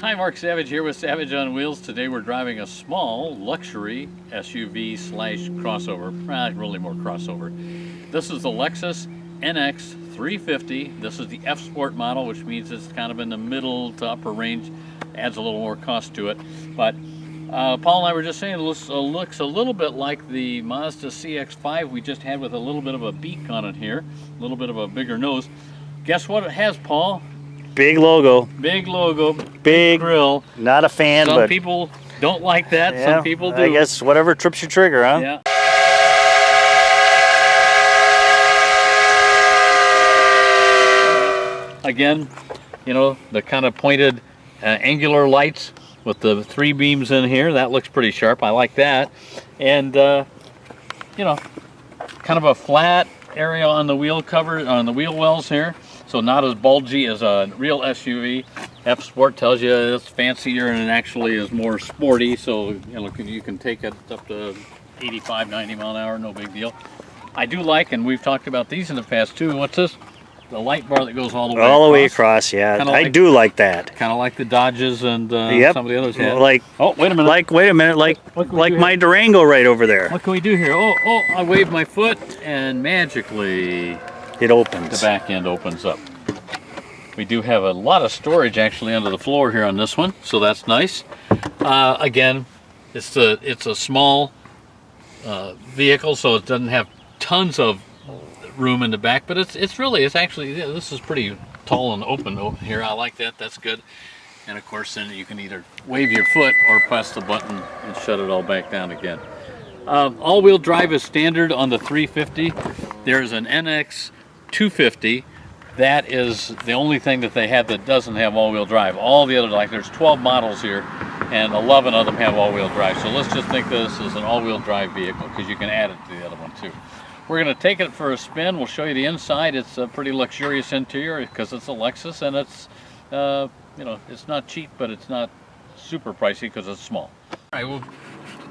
Hi, Mark Savage here with Savage on Wheels. Today we're driving a small luxury SUV slash crossover, really more crossover. This is the Lexus NX350. This is the F Sport model, which means it's kind of in the middle to upper range. Adds a little more cost to it. But Paul and I were just saying it looks a little bit like the Mazda CX-5 we just had, with a little bit of a beak on it here, a little bit of a bigger nose. Guess what it has, Paul? Big logo. Big logo. Big grill. Not a fan, Some but people don't like that. yeah, Some people do. I guess whatever trips your trigger, huh? Yeah. Again, you know, the kind of pointed angular lights with the 3 beams in here. That looks pretty sharp. I like that. And you know, kind of a flat area on the wheel cover, on the wheel wells here. So not as bulgy as a real SUV. F Sport tells you it's fancier and it actually is more sporty. So you know, you can take it up to 85, 90 mile an hour, no big deal. I do like, and we've talked about these in the past too. What's this? The light bar that goes all the way across. All the way across, yeah. I do like that. Kind of like the Dodges and yep. some of the others had. Like, oh, wait a minute. Like my Durango right over there. What can we do here? Oh, I waved my foot and magically it opens. The back end opens up. We do have a lot of storage actually under the floor here on this one, so that's nice. Again, it's a small vehicle, so it doesn't have tons of room in the back, but it's actually, yeah, this is pretty tall and open over here. I like that. That's good. And of course, then you can either wave your foot or press the button and shut it all back down again. All-wheel drive is standard on the 350. There's an NX250. That is the only thing that they have that doesn't have all-wheel drive. All the other, like there's 12 models here, and 11 of them have all-wheel drive. So let's just think of this as an all-wheel drive vehicle, because you can add it to the other one too. We're going to take it for a spin. We'll show you the inside. It's a pretty luxurious interior because it's a Lexus, and it's you know, it's not cheap, but it's not super pricey because it's small. All right,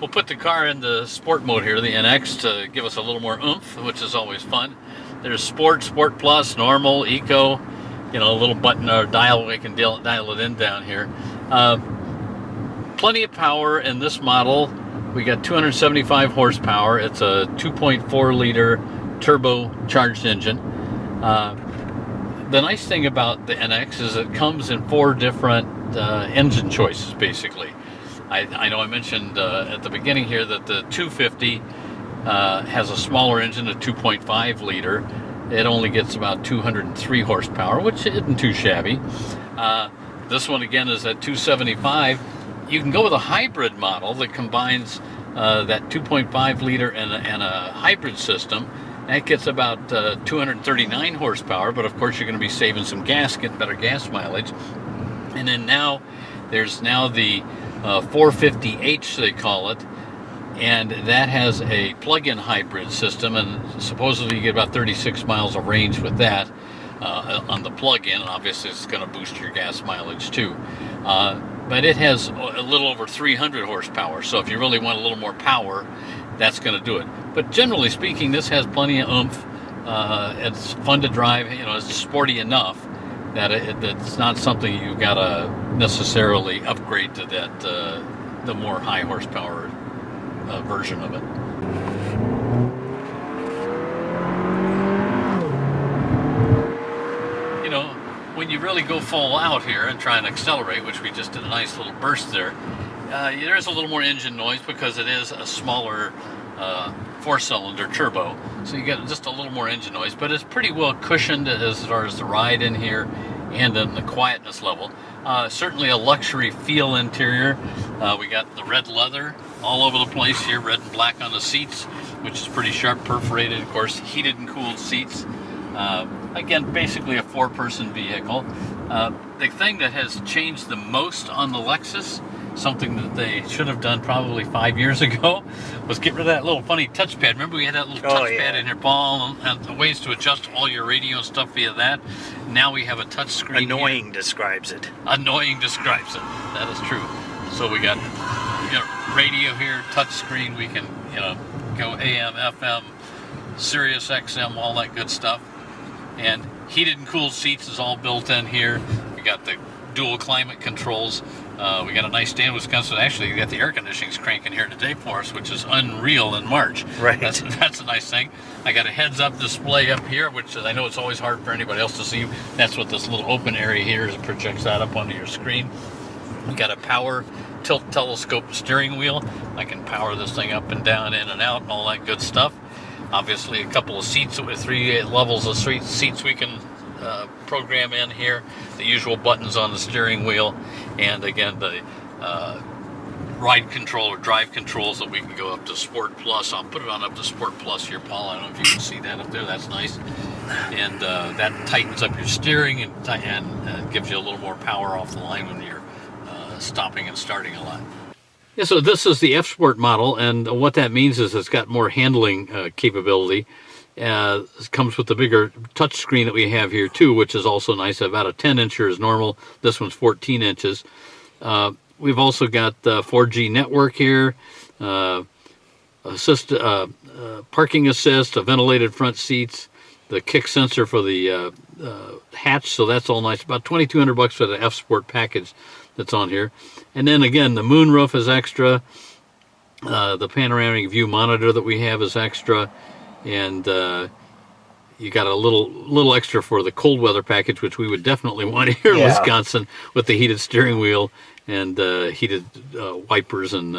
we'll put the car in the sport mode here, the NX, to give us a little more oomph, which is always fun. There's Sport, Sport Plus, Normal, Eco, you know, a little button or dial we can dial it in down here. Plenty of power in this model. We got 275 horsepower. It's a 2.4 liter turbocharged engine. The nice thing about the NX is it comes in 4 different engine choices, basically. I know I mentioned at the beginning here that the 250 has a smaller engine, a 2.5 liter. It only gets about 203 horsepower, which isn't too shabby. This one again is at 275. You can go with a hybrid model that combines that 2.5 liter and a hybrid system. That gets about 239 horsepower, but of course you're going to be saving some gas, getting better gas mileage. And then there's the 450H, they call it, and that has a plug-in hybrid system, and supposedly you get about 36 miles of range with that on the plug-in. Obviously it's going to boost your gas mileage too. But it has a little over 300 horsepower, so if you really want a little more power, that's going to do it. But generally speaking, this has plenty of oomph. It's fun to drive. You know, it's sporty enough that it's not something you've got to necessarily upgrade to that the more high horsepower version of it. You know, when you really go full out here and try and accelerate, which we just did a nice little burst there, there's a little more engine noise because it is a smaller 4-cylinder turbo, so you get just a little more engine noise, but it's pretty well cushioned as far as the ride in here and in the quietness level. Certainly a luxury feel interior. We got the red leather all over the place here, red and black on the seats, which is pretty sharp, perforated, of course, heated and cooled seats. Again, basically a 4-person vehicle. The thing that has changed the most on the Lexus, something that they should have done probably 5 years ago, was get rid of that little funny touchpad. Remember we had that little touchpad in here, Paul, and ways to adjust all your radio and stuff via that. Now we have a touch screen. Annoying describes it. Annoying describes it. That is true. So we got, you know, radio here, touch screen. We can, you know, go AM, FM, Sirius XM, all that good stuff. And heated and cooled seats is all built in here. We got the dual climate controls. We got a nice day in Wisconsin. Actually, we got the air conditioning's cranking here today for us, which is unreal in March. Right. That's a nice thing. I got a heads-up display up here, which I know it's always hard for anybody else to see. That's what this little open area here is. It projects that up onto your screen. We got a power tilt telescope steering wheel. I can power this thing up and down, in and out, and all that good stuff. Obviously, a couple of seats with 3 levels of seats we can program in here. The usual buttons on the steering wheel, and again the ride control or drive controls that we can go up to Sport Plus. I'll put it on up to Sport Plus here, Paul. I don't know if you can see that up there. That's nice. And that tightens up your steering and gives you a little more power off the line when you're stopping and starting a lot. Yeah, so this is the F-Sport model, and what that means is it's got more handling capability. It comes with the bigger touch screen that we have here too, which is also nice. About a 10-incher is normal. This one's 14 inches. We've also got 4G network here, parking assist, ventilated front seats, the kick sensor for the hatch, so that's all nice. About $2,200 for the F-Sport package that's on here. And then again, the moonroof is extra. The panoramic view monitor that we have is extra. And you got a little extra for the cold weather package, which we would definitely want here in Wisconsin, with the heated steering wheel and heated wipers and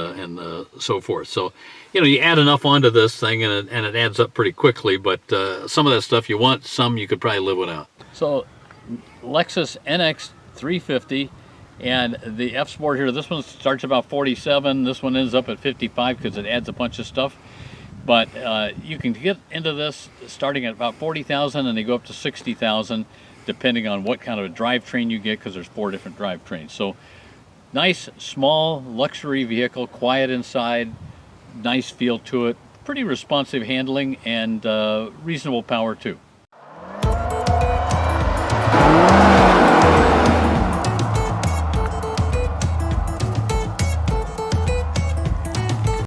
so forth. So, you add enough onto this thing and it adds up pretty quickly. But some of that stuff you want, some you could probably live without. So, Lexus NX350 and the F Sport here. This one starts about 47. This one ends up at 55 because it adds a bunch of stuff. But you can get into this starting at about 40,000, and they go up to 60,000, depending on what kind of a drivetrain you get, because there's 4 different drivetrains. So nice, small, luxury vehicle, quiet inside, nice feel to it, pretty responsive handling, and reasonable power too.